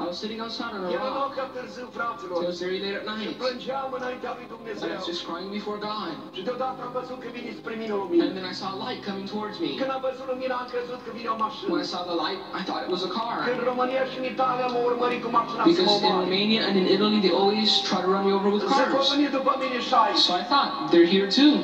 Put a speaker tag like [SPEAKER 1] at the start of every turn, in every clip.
[SPEAKER 1] I was sitting outside on a rock. It was very late at night. And I was just crying before God. And then I saw a light coming towards me. When I saw the light, I thought it was a car. Because in Romania and in Italy, they always try to run me over with cars. So I thought, they're here too.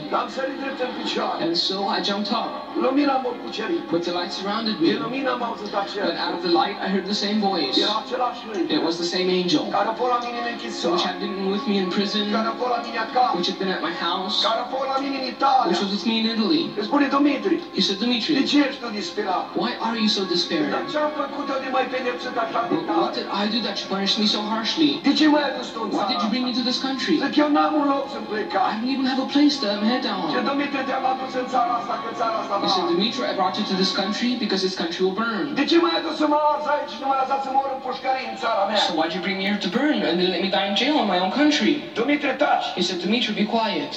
[SPEAKER 1] And so I jumped up. But the light surrounded me. And out of the light, I heard the same voice. It was the same angel, which had been with me in prison, which had been at my house, which was with me in Italy. He said, Dimitri, why are you so despairing? What did I do that you punished me so harshly? Why did you bring me to this country? I don't even have a place to head down. He said, Dimitri, I brought you to this country because this country will burn. So why'd you bring me here to burn and then let me die in jail in my own country? He said, Dimitri, be quiet.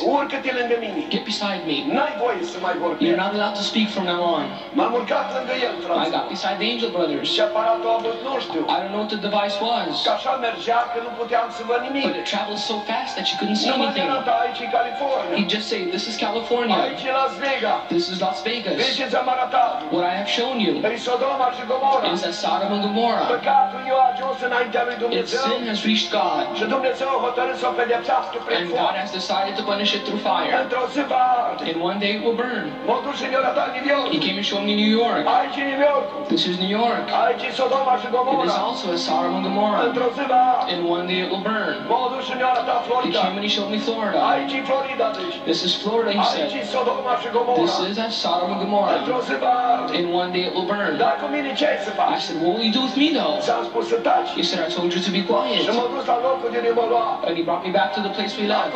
[SPEAKER 1] Get beside me. You're not allowed to speak from now on. I got beside the angel brothers. I don't know what the device was. But it traveled so fast that you couldn't see anything. He'd just say, this is California. This is Las Vegas. What I have shown you is that Sodom and Gomorrah, its sin has reached God. And God has decided to punish it through fire. And one day it will burn. He came and showed me New York. This is New York. It is also a Sodom and Gomorrah. And one day it will burn. He came and he showed me Florida. This is Florida, he said. This is a Sodom and Gomorrah. And one day it will burn. I said, what will you do with me though? He said, I told you to be quiet. And he brought me back to the place we left.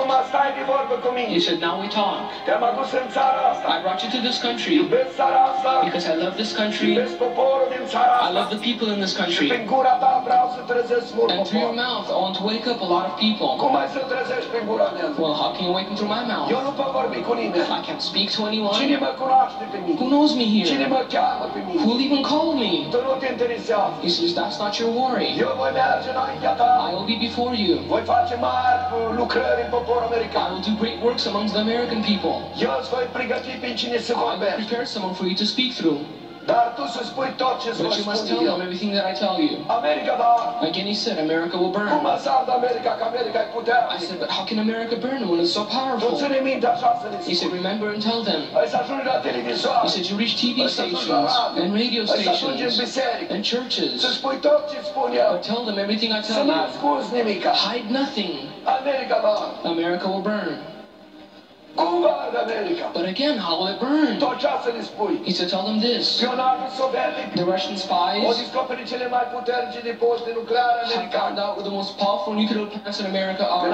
[SPEAKER 1] He said, now we talk. I brought you to this country because I love this country. I love the people in this country. And through your mouth, I want to wake up a lot of people. Well, how can you wake them through my mouth? I can't speak to anyone. Who knows me here? Who will even call me? He says, that's not your worry. I will be before you. I will do great works amongst the American people. I will prepare someone for you to speak through. But you must tell them everything that I tell you. Again he said, America will burn. I said, but how can America burn when it's so powerful? He said, remember and tell them. He said, you reach TV stations and radio stations and churches. But tell them everything I tell you. Hide nothing. America will burn. But again, how will it burn? He said, tell them this. The Russian spies have found out where the most powerful nuclear plants in America are.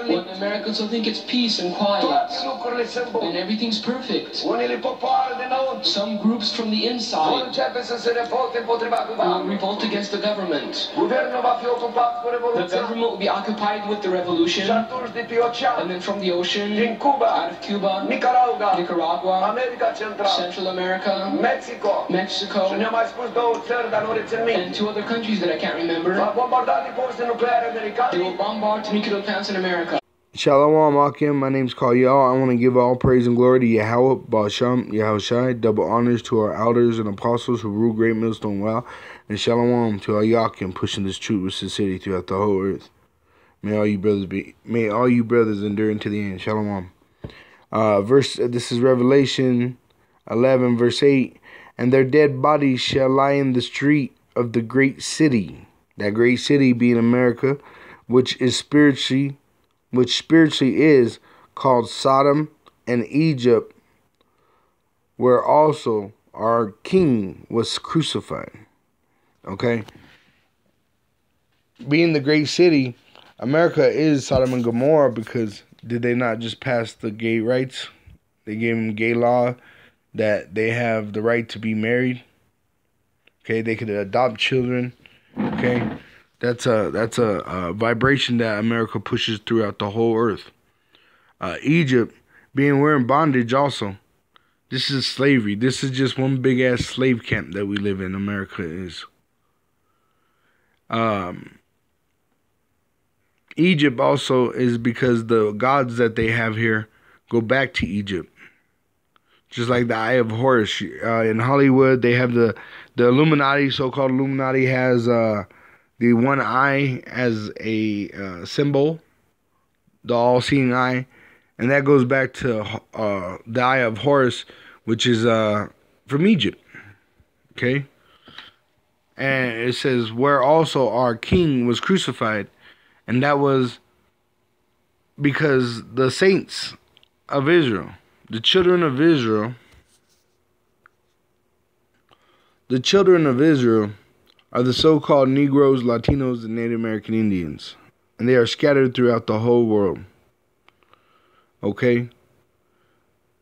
[SPEAKER 1] When Americans will think it's peace and quiet and everything's perfect, some groups from the inside will revolt against the government. The government will be occupied with the revolution, and then from the ocean, out of Cuba, Nicaragua, Central America, Mexico, and two other countries that I can't remember. They will bombard the nuclear plants in America.
[SPEAKER 2] Shalom, Akim. My name's Kal-Yal. I want to give all praise and glory to Yahweh, Ba'asham, Yahushai, double honors to our elders and apostles who rule Great Millstone well, and Shalom to all Yakim pushing this truth with sincerity throughout the whole earth. May all you brothers endure unto the end. Shalom. This is Revelation 11, verse 8. And their dead bodies shall lie in the street of the great city. That great city being America, which spiritually is called Sodom and Egypt, where also our king was crucified. Okay? Being the great city, America is Sodom and Gomorrah because did they not just pass the gay rights? They gave them gay law that they have the right to be married. Okay, they could adopt children. Okay, that's a vibration that America pushes throughout the whole earth. Egypt, we're in bondage also. This is slavery. This is just one big ass slave camp that we live in. America is. Egypt also is because the gods that they have here go back to Egypt. Just like the Eye of Horus. In Hollywood, they have the Illuminati, so-called Illuminati, has the one eye as a symbol, the all-seeing eye. And that goes back to the Eye of Horus, which is from Egypt. Okay? And it says, where also our king was crucified. And that was because the saints of Israel, the children of Israel are the so-called Negroes, Latinos, and Native American Indians. And they are scattered throughout the whole world. Okay?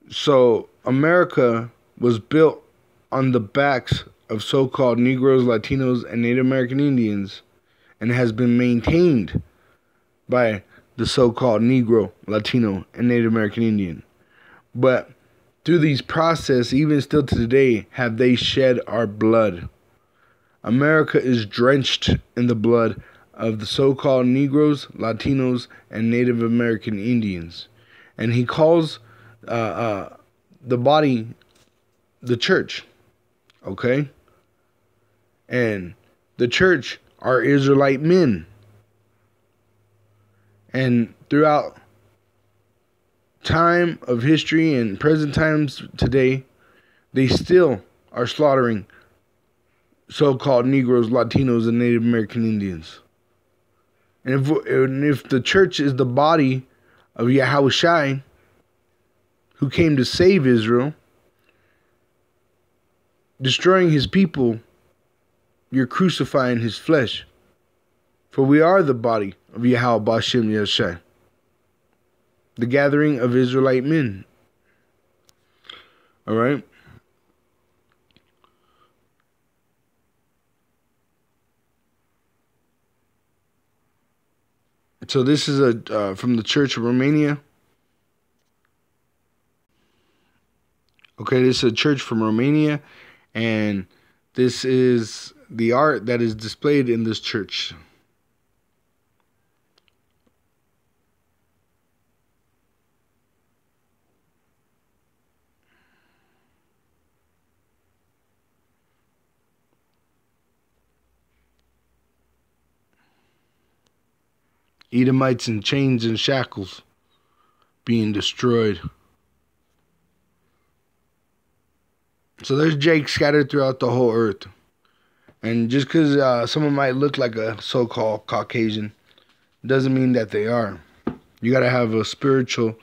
[SPEAKER 2] So, America was built on the backs of so-called Negroes, Latinos, and Native American Indians, and has been maintained by the so-called Negro, Latino, and Native American Indian. But through these processes, even still to today, have they shed our blood. America is drenched in the blood of the so-called Negroes, Latinos, and Native American Indians. And he calls the body the church. Okay? And the church are Israelite men. And throughout time of history and present times today, they still are slaughtering so-called Negroes, Latinos, and Native American Indians. And if the church is the body of Yahushua, who came to save Israel, destroying his people, you're crucifying his flesh. For we are the body of Yahweh Bashem Yeshai, the gathering of Israelite men. All right? So this is from the Church of Romania. Okay, this is a church from Romania, and this is the art that is displayed in this church. Edomites in chains and shackles being destroyed. So there's Jake scattered throughout the whole earth. And just because someone might look like a so-called Caucasian doesn't mean that they are. You got to have a spiritual,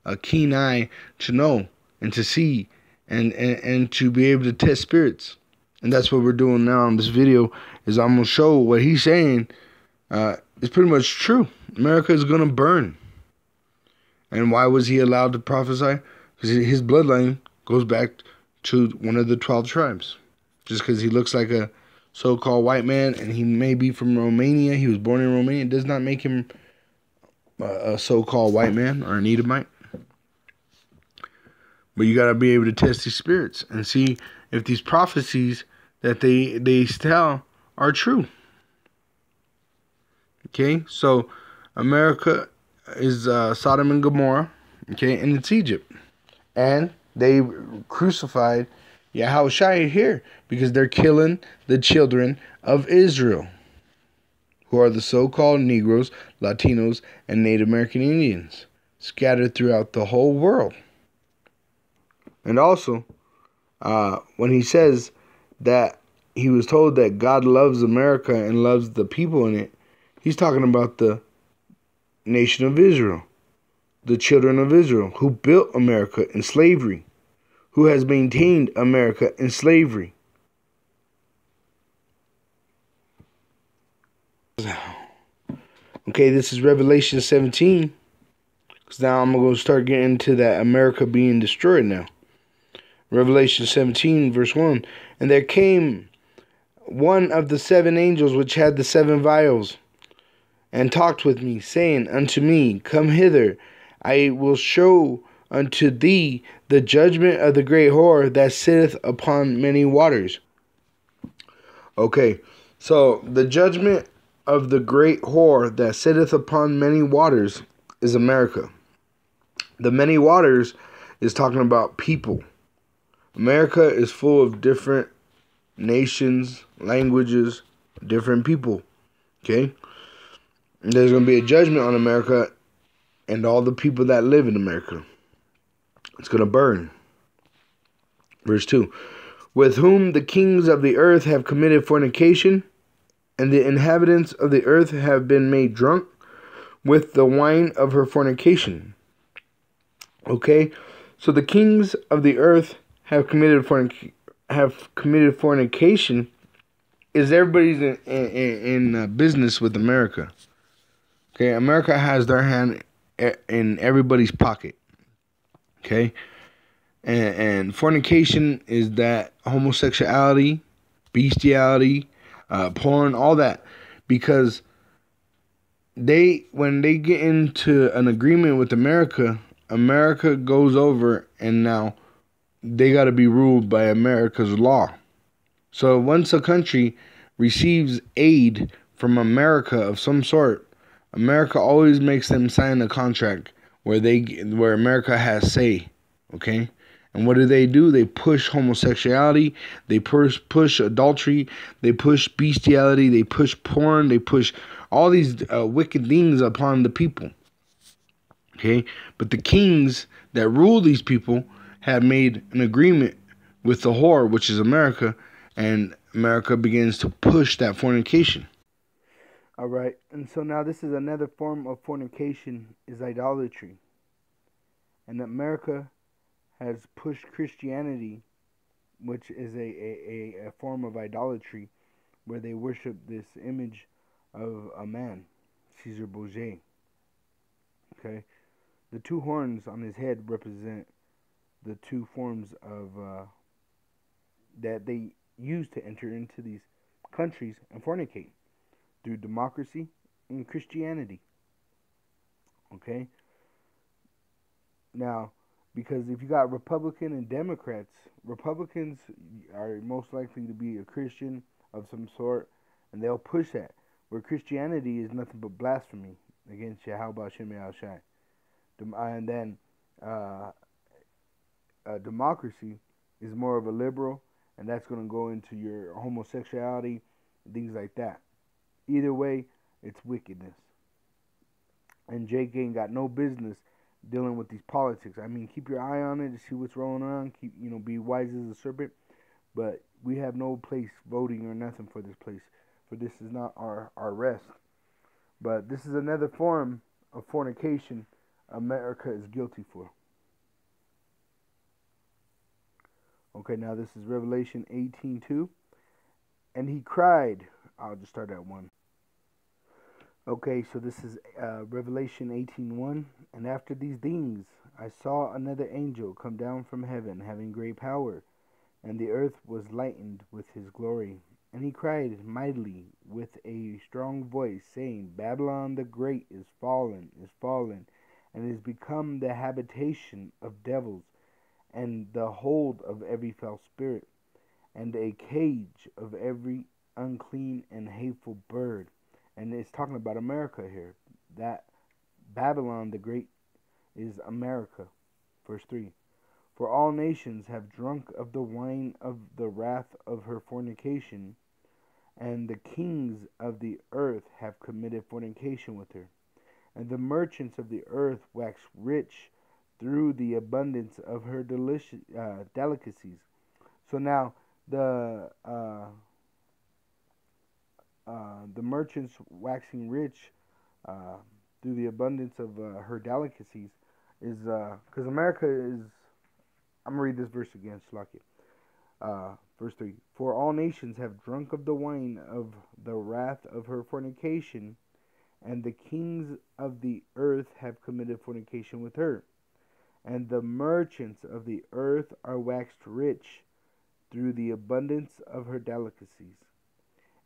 [SPEAKER 2] a keen eye to know and to see and to be able to test spirits. And that's what we're doing now in this video, is I'm going to show what he's saying is pretty much true. America is going to burn. And why was he allowed to prophesy? Because his bloodline goes back to one of the 12 tribes. Just because he looks like a so-called white man and he may be from Romania, he was born in Romania, it does not make him a so-called white man or an Edomite. But you got to be able to test these spirits and see if these prophecies that they tell are true. Okay, so America is Sodom and Gomorrah, okay, and it's Egypt. And they crucified Yahushua here because they're killing the children of Israel, who are the so-called Negroes, Latinos, and Native American Indians, scattered throughout the whole world. And also, when he says that he was told that God loves America and loves the people in it, he's talking about the nation of Israel, the children of Israel, who built America in slavery, who has maintained America in slavery. Okay, this is Revelation 17, because now I'm going to start getting into that America being destroyed now. Revelation 17, verse 1. And there came one of the 7 angels which had the 7 vials, and talked with me, saying unto me, Come hither, I will show unto thee the judgment of the great whore that sitteth upon many waters. Okay, so the judgment of the great whore that sitteth upon many waters is America. The many waters is talking about people. America is full of different nations, languages, different people. Okay? And there's going to be a judgment on America and all the people that live in America. It's going to burn. Verse 2. With whom the kings of the earth have committed fornication, and the inhabitants of the earth have been made drunk with the wine of her fornication. Okay? So the kings of the earth have committed fornication. Is everybody's in business with America? Okay, America has their hand in everybody's pocket. Okay, and fornication is that homosexuality, bestiality, porn, all that, because when they get into an agreement with America, America goes over and now they got to be ruled by America's law. So once a country receives aid from America of some sort, America always makes them sign a contract where America has say, okay? And what do? They push homosexuality, they push adultery, they push bestiality, they push porn, they push all these wicked things upon the people. Okay? But the kings that rule these people have made an agreement with the whore, which is America, and America begins to push that fornication. All right, and so now this is another form of fornication, is idolatry. And America has pushed Christianity, which is a form of idolatry, where they worship this image of a man, Caesar Borgia. Okay, the two horns on his head represent the two forms of that they use to enter into these countries and fornicate, through democracy and Christianity. Okay? Now, because if you got Republican and Democrats, Republicans are most likely to be a Christian of some sort, and they'll push that. Where Christianity is nothing but blasphemy against Yahweh Shem Yahushai. And then democracy is more of a liberal, and that's going to go into your homosexuality, things like that. Either way, it's wickedness. And Jake ain't got no business dealing with these politics. I mean, keep your eye on it to see what's rolling around. Keep, be wise as a serpent. But we have no place voting or nothing for this place. For this is not our rest. But this is another form of fornication America is guilty for. Okay, now this is Revelation 18:2. And he cried. I'll just start at 1. Okay, so this is Revelation 18:1. And after these things, I saw another angel come down from heaven, having great power, and the earth was lightened with his glory. And he cried mightily with a strong voice, saying, Babylon the great is fallen, and is become the habitation of devils, and the hold of every foul spirit, and a cage of every unclean and hateful bird. And it's talking about America here. That Babylon the great is America. Verse 3. For all nations have drunk of the wine of the wrath of her fornication, and the kings of the earth have committed fornication with her. And the merchants of the earth wax rich through the abundance of her delicacies. So now the merchants waxing rich through the abundance of her delicacies is because America is. I'm gonna read this verse again, Shlaki. Verse 3. For all nations have drunk of the wine of the wrath of her fornication, and the kings of the earth have committed fornication with her. And the merchants of the earth are waxed rich through the abundance of her delicacies.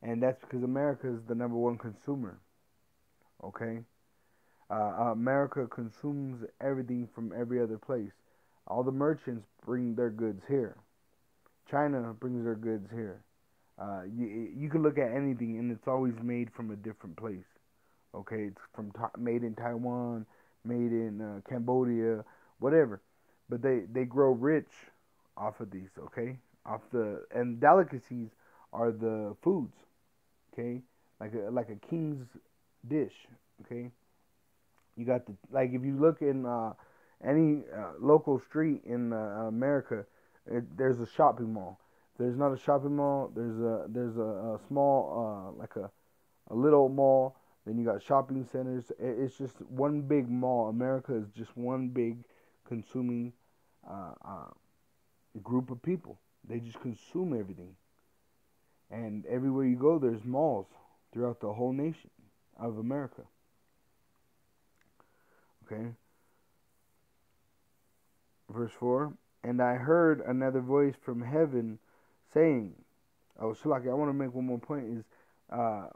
[SPEAKER 2] And that's because America is the number one consumer. Okay? America consumes everything from every other place. All the merchants bring their goods here. China brings their goods here. You can look at anything, and it's always made from a different place. Okay, it's made in Taiwan, made in Cambodia, whatever. But they grow rich off of these. Okay, and delicacies are the foods. Okay, like a king's dish. Okay, you got the like if you look in any local street in America, there's a shopping mall. If there's not a shopping mall, there's a small a little mall. Then you got shopping centers. It's just one big mall. America is just one big consuming uh, uh, group of people. They just consume everything, and everywhere you go, there's malls throughout the whole nation of America. Okay, verse 4. And I heard another voice from heaven saying, oh, Shalaki, I want to make one more point is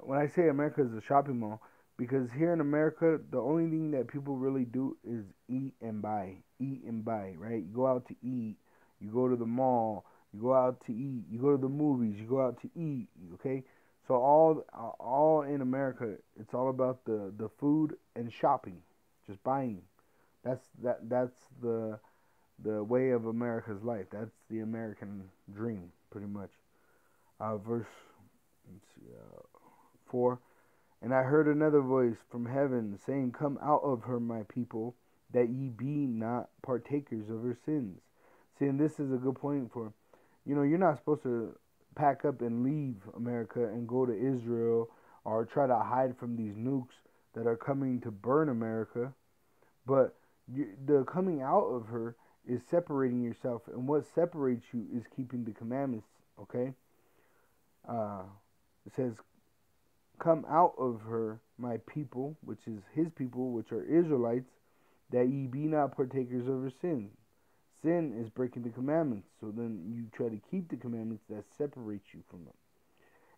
[SPEAKER 2] when I say America is a shopping mall, because here in America, the only thing that people really do is eat and buy, right? You go out to eat, you go to the mall, you go out to eat, you go to the movies, you go out to eat, okay? So all in America, it's all about the food and shopping, just buying. That's the way of America's life. That's the American dream, pretty much. Verse let's see, 4. And I heard another voice from heaven saying, come out of her, my people, that ye be not partakers of her sins. See, and this is a good point for, you're not supposed to pack up and leave America and go to Israel or try to hide from these nukes that are coming to burn America. But the coming out of her is separating yourself, and what separates you is keeping the commandments, okay? It says, come out of her, my people, which is his people, which are Israelites, that ye be not partakers of her sin. Sin is breaking the commandments, so then you try to keep the commandments that separate you from them.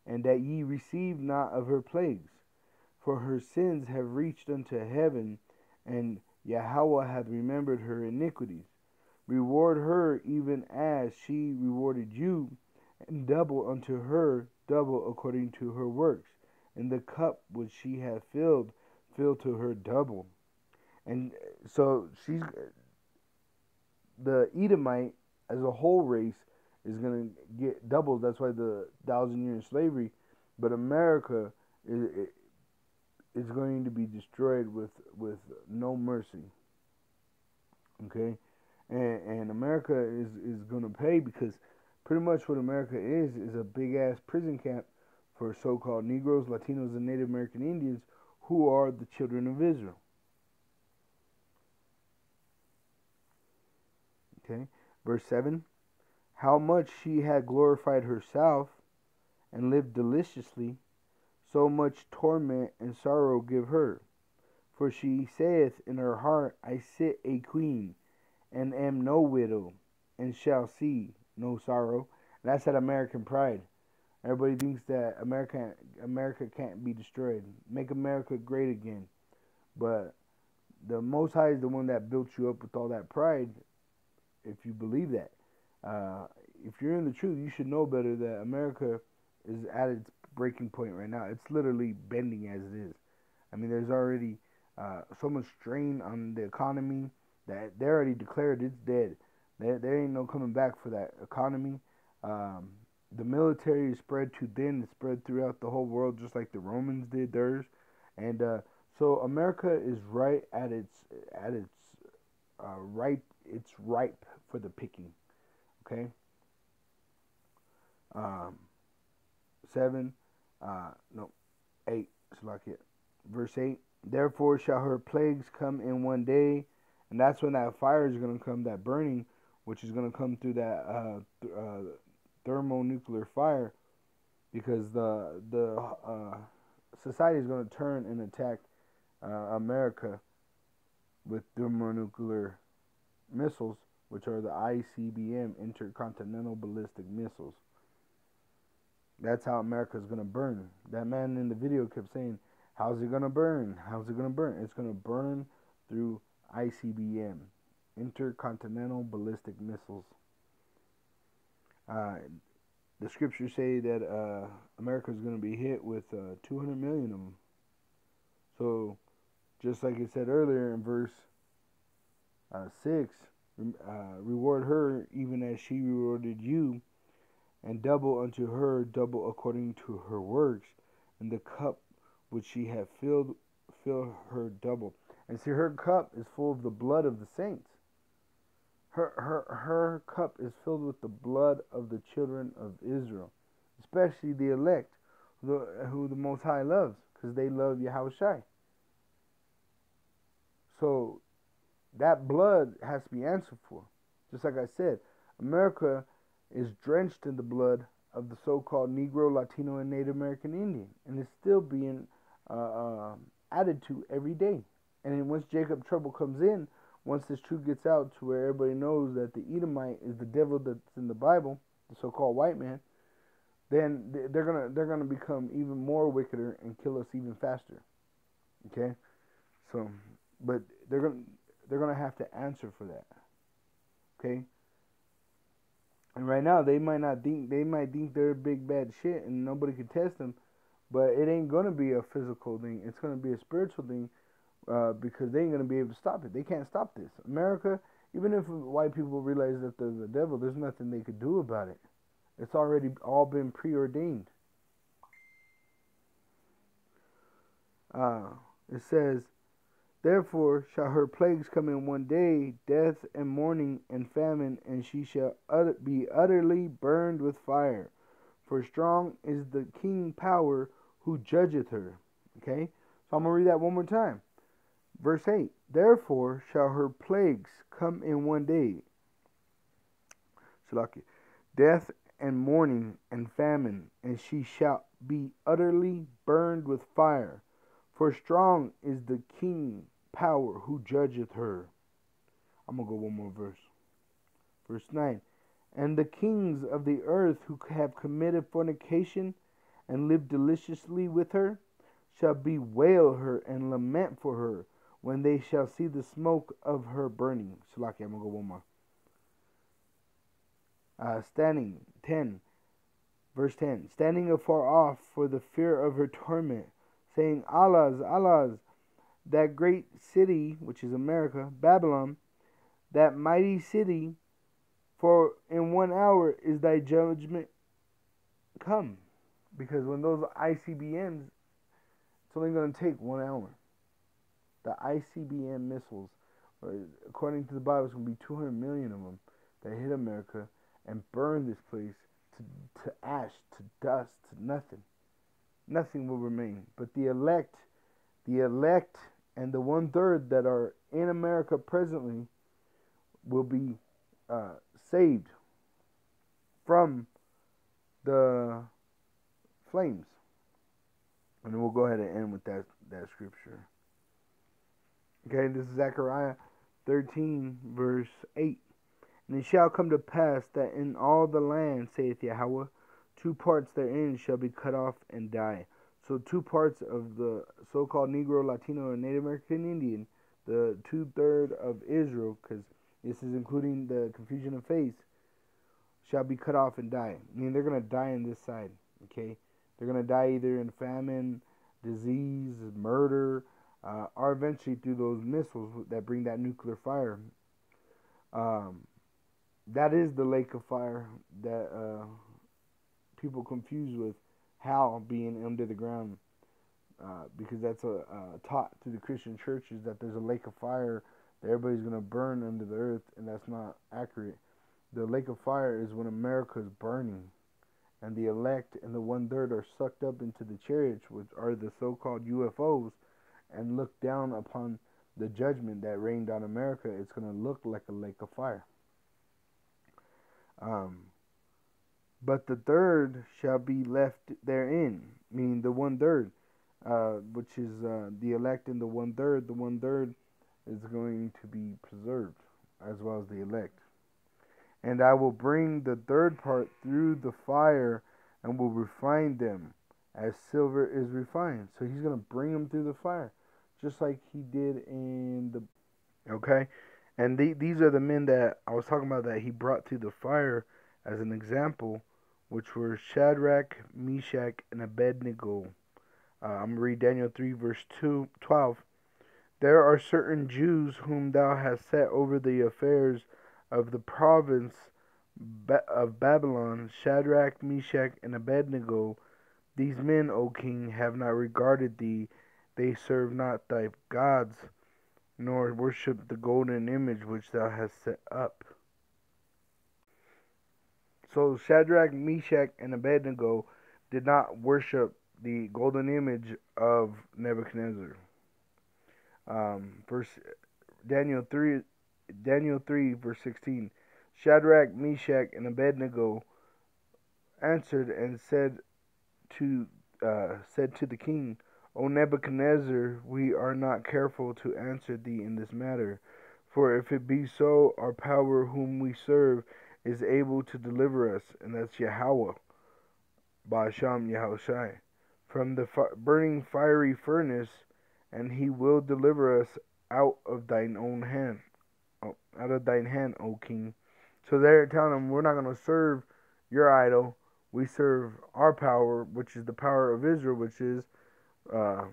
[SPEAKER 2] And that ye receive not of her plagues, for her sins have reached unto heaven, and Yahweh hath remembered her iniquities. Reward her even as she rewarded you, and double unto her, double according to her works. And the cup which she hath filled, fill to her double. And so the Edomite as a whole race is going to get doubles. That's why the 1,000 year slavery. But America is going to be destroyed with no mercy. Okay, and America is going to pay, because pretty much what America is a big ass prison camp for so-called Negroes, Latinos, and Native American Indians who are the children of Israel. Okay, verse 7. How much she had glorified herself and lived deliciously, so much torment and sorrow give her. For she saith in her heart, I sit a queen, and am no widow, and shall see no sorrow. And that's that American pride. Everybody thinks that America can't be destroyed. Make America great again. But the Most High is the one that built you up with all that pride. If you believe that, if you're in the truth, you should know better that America is at its breaking point right now. It's literally bending as it is. I mean, there's already so much strain on the economy that they already declared it's dead. There ain't no coming back for that economy. The military is spread too thin. It's spread throughout the whole world, just like the Romans did theirs. And so America is right at its ripe. It's ripe for the picking. Okay. 7. No, 8. It's like it. Verse 8. Therefore shall her plagues come in one day, and that's when that fire is going to come, that burning, which is going to come through that thermonuclear fire, because the society is going to turn and attack America with thermonuclear missiles, which are the I.C.B.M. intercontinental ballistic missiles. That's how America is going to burn. That man in the video kept saying, how's it going to burn? How's it going to burn? It's going to burn through I.C.B.M. intercontinental ballistic missiles. the scriptures say that America is going to be hit with 200 million of them. So, just like it said earlier in verse 6, reward her even as she rewarded you, and double unto her, double according to her works, and the cup which she hath filled, fill her double. And see, her cup is full of the blood of the saints. Her cup is filled with the blood of the children of Israel, especially the elect, who the Most High loves, because they love Yahushai. So that blood has to be answered for. Just like I said, America is drenched in the blood of the so-called Negro, Latino, and Native American Indian, and it's still being added to every day. And then once Jacob trouble comes in, once this truth gets out to where everybody knows that the Edomite is the devil that's in the Bible, the so-called white man, then they're gonna become even more wickeder and kill us even faster. Okay, so but they're gonna have to answer for that. Okay, and right now they might think they're big bad shit and nobody can test them, but it ain't gonna be a physical thing. It's gonna be a spiritual thing. Because they ain't going to be able to stop it. They can't stop this. America, even if white people realize that there's a devil, there's nothing they could do about it. It's already all been preordained. It says, therefore shall her plagues come in one day, death and mourning and famine, and she shall be utterly burned with fire. For strong is the king power who judgeth her. Okay? So I'm going to read that one more time. Verse 8, therefore shall her plagues come in one day, death and mourning and famine, and she shall be utterly burned with fire. For strong is the king power who judgeth her. I'm going to go one more verse. Verse 9, and the kings of the earth who have committed fornication and lived deliciously with her shall bewail her and lament for her, when they shall see the smoke of her burning. Salaki, I'm going to go one more. Standing, 10, verse 10. Standing afar off for the fear of her torment, saying, Allah's, Allah's, that great city, which is America, Babylon, that mighty city, for in 1 hour is thy judgment come. Because when those I.C.B.Ms, it's only going to take 1 hour. The I.C.B.M missiles, according to the Bible, it's going to be 200 million of them that hit America and burn this place to ash, to dust, to nothing. Nothing will remain. But the elect, and the 1/3 that are in America presently will be saved from the flames. And then we'll go ahead and end with that scripture. Okay, this is Zechariah 13, verse 8. And it shall come to pass that in all the land, saith Yahweh, 2 parts therein shall be cut off and die. So 2 parts of the so-called Negro, Latino, and Native American Indian, the 2/3 of Israel, because this is including the confusion of faith, shall be cut off and die. I mean, they're going to die on this side, okay? They're going to die either in famine, disease, murder, or eventually through those missiles that bring that nuclear fire. That is the lake of fire that people confuse with hell being under the ground, because that's taught through the Christian churches that there's a lake of fire that everybody's going to burn under the earth, and that's not accurate. The lake of fire is when America is burning, and the elect and the 1/3 are sucked up into the chariots, which are the so-called UFOs, and look down upon the judgment that rained on America. It's going to look like a lake of fire. But the 1/3 shall be left therein, meaning the 1/3, which is the elect and the 1/3. The 1/3 is going to be preserved, as well as the elect. And I will bring the 3rd part through the fire, and will refine them, as silver is refined. So he's going to bring them through the fire, just like he did in the... Okay? And these are the men that I was talking about that he brought through the fire as an example which were Shadrach, Meshach, and Abednego. I'm going to read Daniel 3, verse 12. There are certain Jews whom thou hast set over the affairs of the province of Babylon, Shadrach, Meshach, and Abednego. These men, O king, have not regarded thee. They serve not thy gods, nor worship the golden image which thou hast set up. So Shadrach, Meshach, and Abednego did not worship the golden image of Nebuchadnezzar. Verse Daniel 3, verse 16. Shadrach, Meshach, and Abednego answered and said to the king, O Nebuchadnezzar, we are not careful to answer thee in this matter. For if it be so, our power whom we serve is able to deliver us, and that's Yahweh, Ba'asham Yahushai, from the burning fiery furnace, and he will deliver us out of thine own hand, out of thine hand, O king. So they're telling him, we're not going to serve your idol. We serve our power, which is the power of Israel, which is Yahweh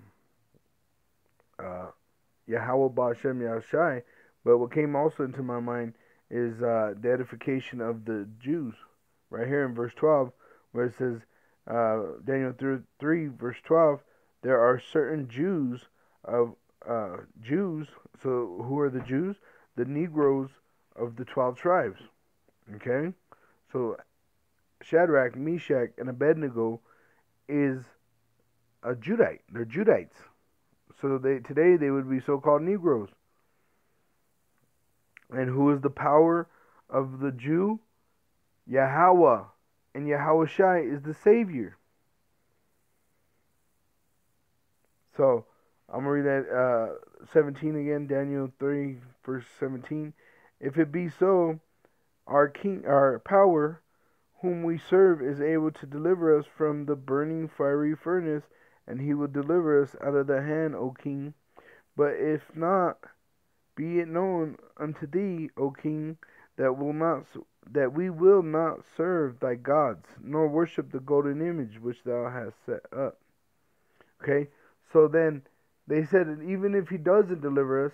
[SPEAKER 2] Ba'Shem Yahushai. But what came also into my mind is the edification of the Jews. Right here in verse 12, where it says, Daniel 3, verse 12, there are certain Jews of Jews. So who are the Jews? The Negroes of the 12 tribes. Okay? So Shadrach, Meshach, and Abednego is a Judite. They're Judites. So today they would be so-called Negroes. And who is the power of the Jew? Yahweh. And Yahushai is the Savior. So I'm going to read that 17 again, Daniel 3, verse 17. If it be so, our power, whom we serve, is able to deliver us from the burning fiery furnace, and he will deliver us out of the hand, O king. But if not, be it known unto thee, O king, that we will not serve thy gods, nor worship the golden image which thou hast set up. Okay, so then they said that even if he doesn't deliver us,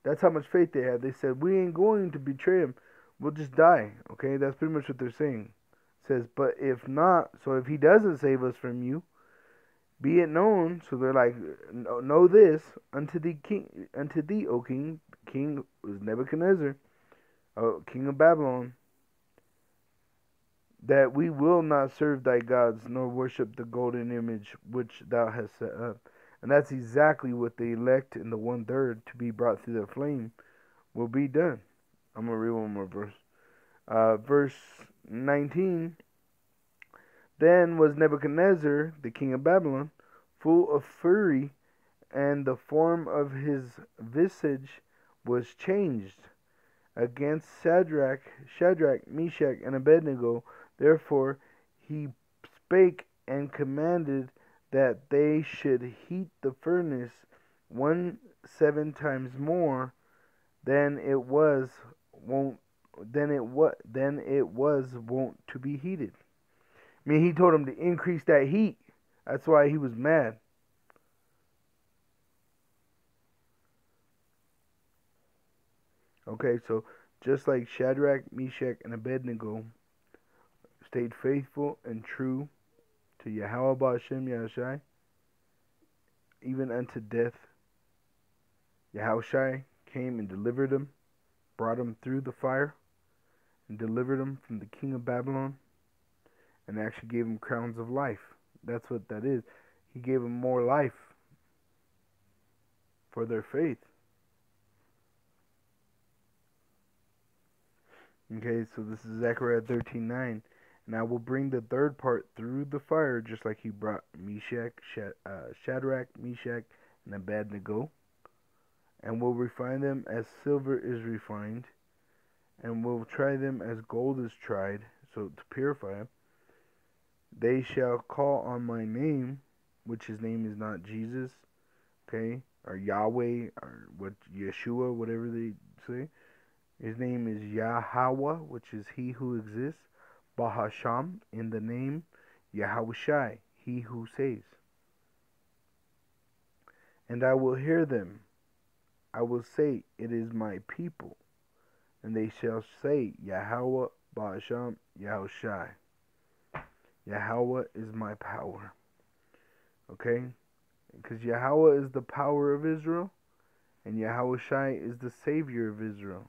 [SPEAKER 2] that's how much faith they had. They said, we ain't going to betray him. We'll just die. Okay, that's pretty much what they're saying. It says, but if not, so if he doesn't save us from you, be it known. So they're like, know this unto thee, O king. King was Nebuchadnezzar, king of Babylon, that we will not serve thy gods, nor worship the golden image which thou hast set up. And that's exactly what the elect in the 1/3 to be brought through the flame will be done. I'm going to read one more verse. Verse 19. Then was Nebuchadnezzar, the king of Babylon, full of fury, and the form of his visage was changed against Shadrach, Meshach, and Abednego. Therefore he spake and commanded that they should heat the furnace 7 times more than it was wont to be heated. I mean, he told him to increase that heat. That's why he was mad. Okay, so just like Shadrach, Meshach, and Abednego stayed faithful and true to Yahweh Ba'Shem Yahushai, even unto death, Yahushai came and delivered them, brought them through the fire, and delivered them from the king of Babylon, and actually gave them crowns of life. That's what that is. He gave them more life for their faith. Okay, so this is Zechariah 13:9. And I will bring the third part through the fire, just like he brought Shadrach, Meshach, and Abednego, and will refine them as silver is refined, and will try them as gold is tried, so to purify them. They shall call on my name, which his name is not Jesus, okay, or Yahweh, or what Yeshua, whatever they say. His name is Yahweh, which is he who exists. Bahasham, in the name Yahushai, he who saves. And I will hear them. I will say, it is my people. And they shall say, Yahweh Bahasham Yahushai. Yahweh is my power. Okay? Because Yahweh is the power of Israel, and Yahushai is the Savior of Israel.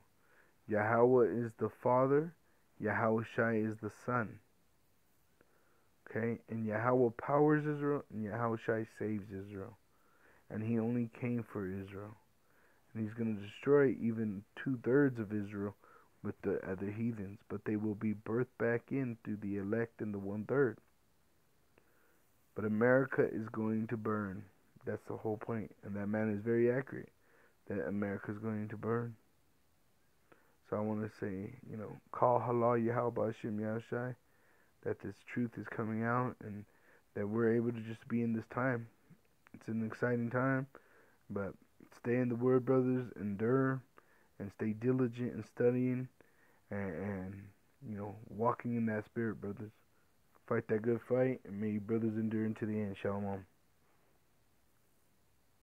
[SPEAKER 2] Yahweh is the Father, Yahushai is the Son. Okay? And Yahweh powers Israel, and Yahushai saves Israel. And he only came for Israel. And he's going to destroy even 2/3 of Israel with the other heathens. But they will be birthed back in through the elect and the 1/3. But America is going to burn. That's the whole point. And that man is very accurate. That America is going to burn. So I want to say, call halal Yahweh Hashem Yahushai, that this truth is coming out and that we're able to just be in this time. It's an exciting time, but stay in the Word, brothers, endure, and stay diligent in studying and walking in that spirit, brothers. Fight that good fight, and may you brothers endure into the end. Shalom.